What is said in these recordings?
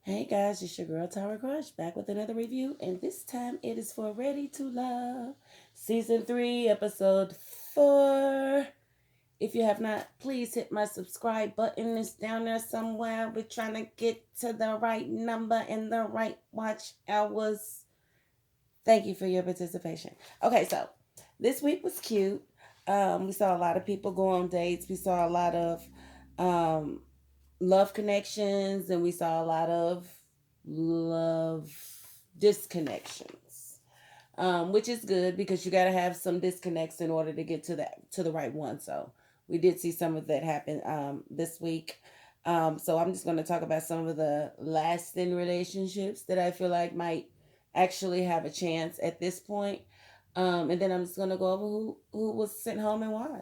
Hey guys, it's your girl Tower Crush back with another review, and this time it is for Ready to Love, Season 3, Episode 4. If you have not, please hit my subscribe button. It's down there somewhere. We're trying to get to the right number and the right watch hours. Thank you for your participation. Okay, so this week was cute. We saw a lot of people go on dates. We saw a lot of um, love connections, and we saw a lot of love disconnections, which is good because you got to have some disconnects in order to get to the right one. So we did see some of that happen this week. So I'm just going to talk about some of the lasting relationships that I feel like might actually have a chance at this point. And then I'm just going to go over who was sent home and why.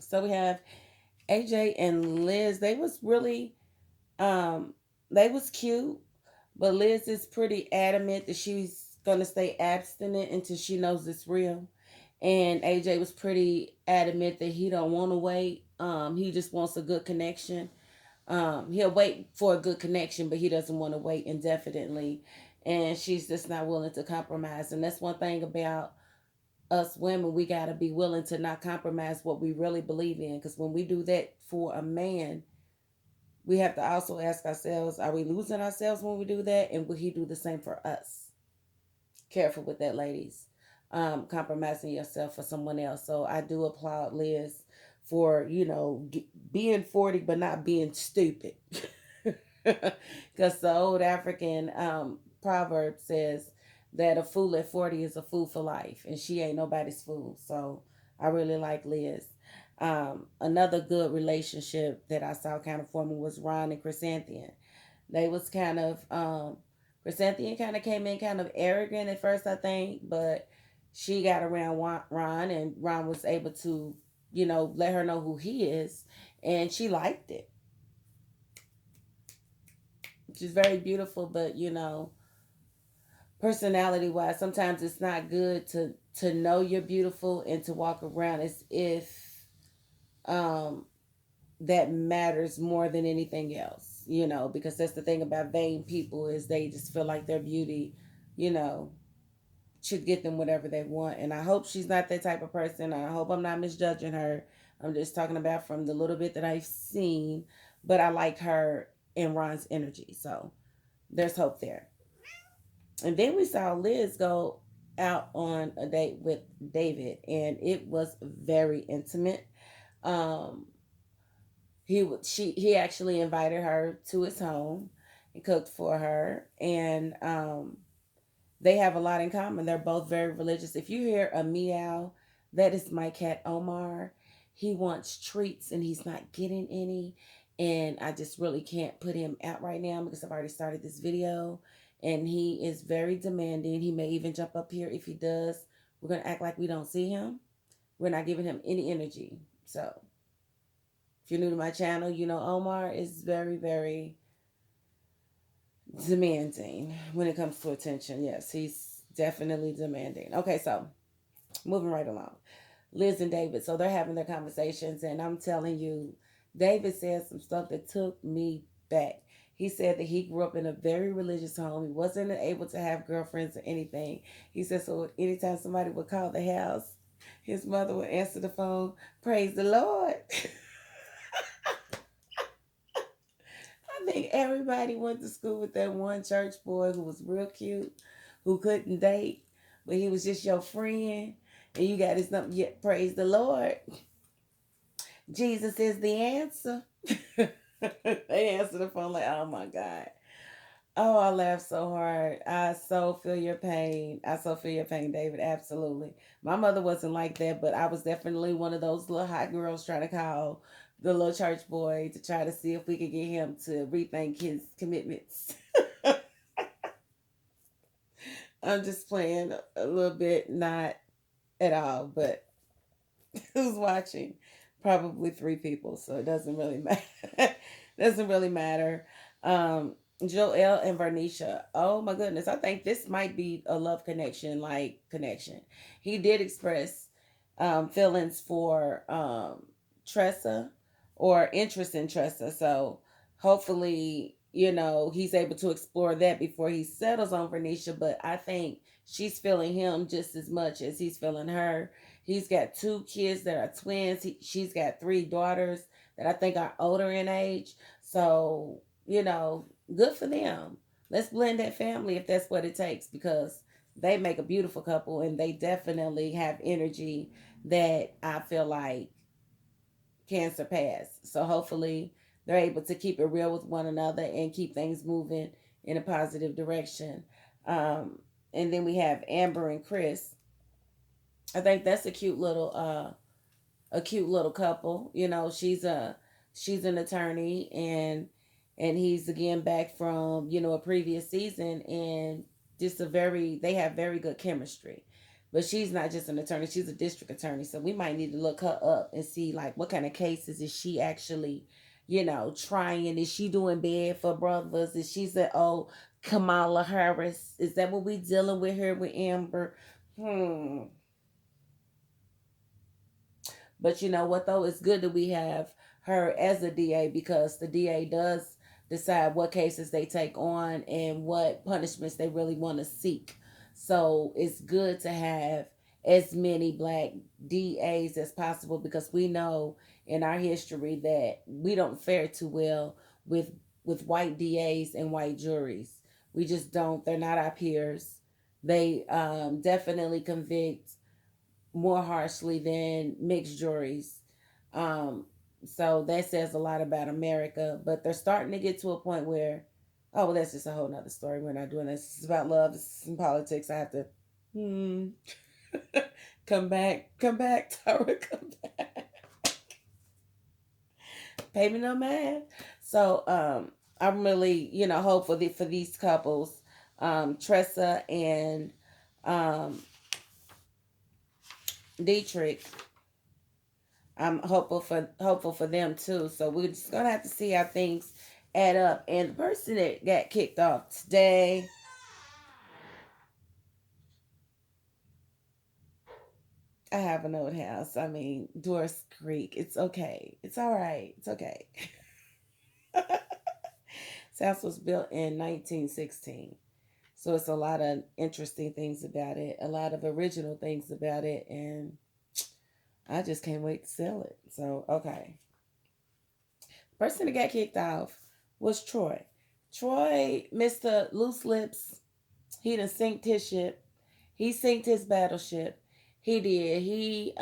So we have AJ and Liz. They was really they was cute, but Liz is pretty adamant that she's gonna stay abstinent until she knows it's real. And AJ was pretty adamant that he don't want to wait. He just wants a good connection. He'll wait for a good connection, but he doesn't want to wait indefinitely. And she's just not willing to compromise. And that's one thing about us women. We got to be willing to not compromise what we really believe in. Because when we do that for a man, we have to also ask ourselves, are we losing ourselves when we do that? And will he do the same for us? Careful with that, ladies. Compromising yourself for someone else. So I do applaud Liz for, being 40 but not being stupid. Because the old African proverb says that a fool at 40 is a fool for life. And she ain't nobody's fool. So I really like Liz. Another good relationship that I saw kind of forming was Ron and Chrysanthemum. They was kind of Chrysanthemum kind of came in kind of arrogant at first, I think, but she got around Ron, and Ron was able to, let her know who he is, and she liked it. She's very beautiful, but personality wise, sometimes it's not good to know you're beautiful and to walk around as if um that matters more than anything else, because that's the thing about vain people is they just feel like their beauty, you know, should get them whatever they want. And I hope she's not that type of person. I hope I'm not misjudging her. I'm just talking about from the little bit that I've seen, but I like her and Ron's energy. So there's hope there. And then we saw Liz go out on a date with David, and it was very intimate. Um, he actually invited her to his home and cooked for her, and they have a lot in common. They're both very religious. If you hear a meow, that is my cat Omar. He wants treats and he's not getting any, and I just really can't put him out right now because I've already started this video, and he is very demanding. He may even jump up here. If he does, we're going to act like we don't see him. We're not giving him any energy. So if you're new to my channel, you know Omar is very, very demanding when it comes to attention. Yes, he's definitely demanding. Okay, so moving right along. Liz and David, so they're having their conversations, and I'm telling you, David said some stuff that took me back. He said that he grew up in a very religious home. He wasn't able to have girlfriends or anything. He said, so anytime somebody would call the house, his mother would answer the phone, praise the Lord. I think everybody went to school with that one church boy who was real cute, who couldn't date, but he was just your friend, and you got his number. Yeah, praise the Lord. Jesus is the answer. They answer the phone like, oh my God. Oh, I laughed so hard. I so feel your pain. I so feel your pain, David. Absolutely. My mother wasn't like that, but I was definitely one of those little hot girls trying to call the little church boy to try to see if we could get him to rethink his commitments. I'm just playing a little bit, not at all, but who's watching? Probably three people, so it doesn't really matter. Doesn't really matter. Joel and Vernisha. Oh my goodness, I think this might be a love connection, like connection. He did express feelings for Tressa or interest in Tressa, so hopefully. he's able to explore that before he settles on Vernisha. But I think she's feeling him just as much as he's feeling her. He's got two kids that are twins. She's got three daughters that I think are older in age. So, good for them. Let's blend that family if that's what it takes, because they make a beautiful couple and they definitely have energy that I feel like can surpass. So hopefully they're able to keep it real with one another and keep things moving in a positive direction. Um, and then we have Amber and Chris. I think that's a cute little couple. She's an attorney, and he's again back from a previous season, and just they have very good chemistry. But she's not just an attorney; she's a district attorney. So we might need to look her up and see like what kind of cases is she actually, trying. Is she doing bad for brothers? Is she the old Kamala Harris? Is that what we dealing with here with Amber? Hmm. But you know what though? It's good that we have her as a DA, because the DA does decide what cases they take on and what punishments they really want to seek. So it's good to have as many black DAs as possible, because we know in our history that we don't fare too well with white DAs and white juries. We just don't. They're not our peers. They definitely convict more harshly than mixed juries. Um, so that says a lot about America. But they're starting to get to a point where, oh, well, that's just a whole nother story. We're not doing this. It's about love. This is politics. I have to hmm, come back, Tara, come back. Pay me no man. So I'm really, hopeful for these couples, Tressa and um, Dietrich. I'm hopeful for them too. So we're just gonna have to see how things add up. And the person that got kicked off today, I have an old house. I mean, Doris Creek. It's okay. It's all right. It's okay. This house was built in 1916. So it's a lot of interesting things about it, a lot of original things about it, and I just can't wait to sell it. So, okay. The person that got kicked off was Troy. Troy, Mr. Loose Lips, he done sinked his ship. He sinked his battleship. He did. He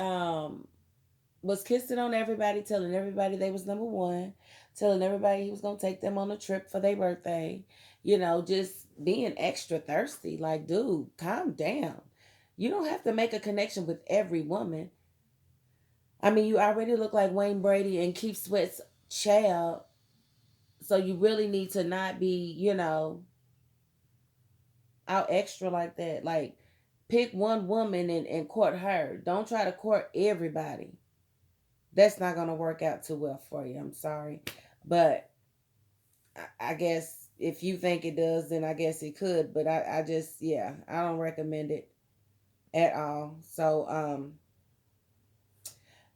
was kissing on everybody, telling everybody they was number one, telling everybody he was gonna take them on a trip for their birthday. Just being extra thirsty. Like, dude, calm down. You don't have to make a connection with every woman. I mean, you already look like Wayne Brady and Keith Sweat's child, so you really need to not be, out extra like that. Like, pick one woman and court her. Don't try to court everybody. That's not gonna work out too well for you. I'm sorry, but I guess if you think it does, then I guess it could. But I just, yeah, I don't recommend it at all. So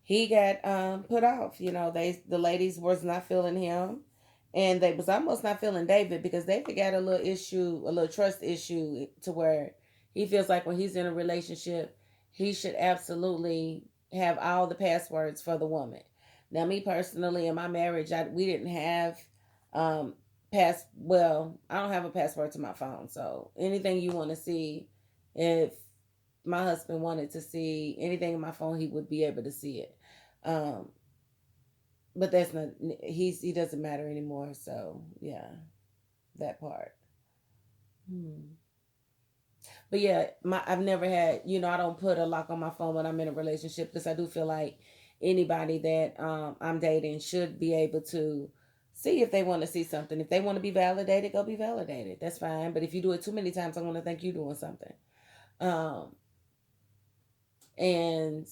he got put off. The ladies was not feeling him, and they was almost not feeling David, because David got a little issue, a little trust issue, to where he feels like when he's in a relationship, he should absolutely have all the passwords for the woman. Now, me personally, in my marriage, we didn't have well, I don't have a password to my phone, so anything you want to see, if my husband wanted to see anything in my phone, he would be able to see it. Um, but that's not he doesn't matter anymore. So yeah, that part. Hmm. But yeah, I've never had, I don't put a lock on my phone when I'm in a relationship, because I do feel like anybody that I'm dating should be able to see if they want to see something. If they want to be validated, go be validated. That's fine. But if you do it too many times, I want to think you're doing something. Um, and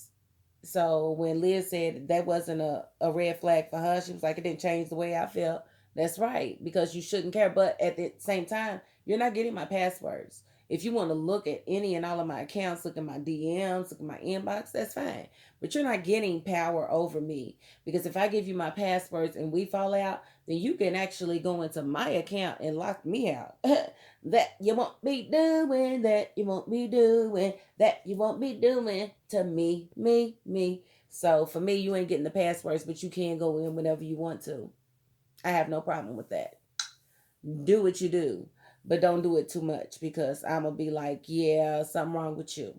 so when Liz said that wasn't a red flag for her, she was like, it didn't change the way I felt. That's right, because you shouldn't care. But at the same time, you're not getting my passwords. If you want to look at any and all of my accounts, look at my DMs, look at my inbox, that's fine. But you're not getting power over me, because if I give you my passwords and we fall out, then you can actually go into my account and lock me out. That you won't be doing, that you won't be doing, that you won't be doing to me, me, me. So for me, you ain't getting the passwords, but you can go in whenever you want to. I have no problem with that. Do what you do, but don't do it too much, because I'm gonna be like, yeah, something wrong with you.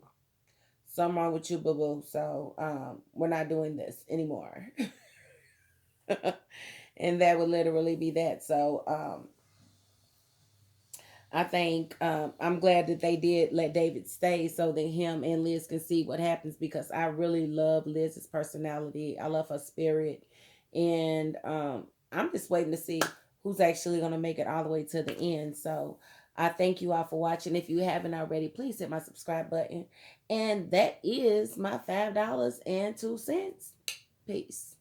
Something wrong with you, boo boo. So we're not doing this anymore. And that would literally be that. So I think I'm glad that they did let David stay so that him and Liz can see what happens, because I really love Liz's personality. I love her spirit. And I'm just waiting to see who's actually going to make it all the way to the end. So I thank you all for watching. If you haven't already, please hit my subscribe button. And that is my $5.02. Peace.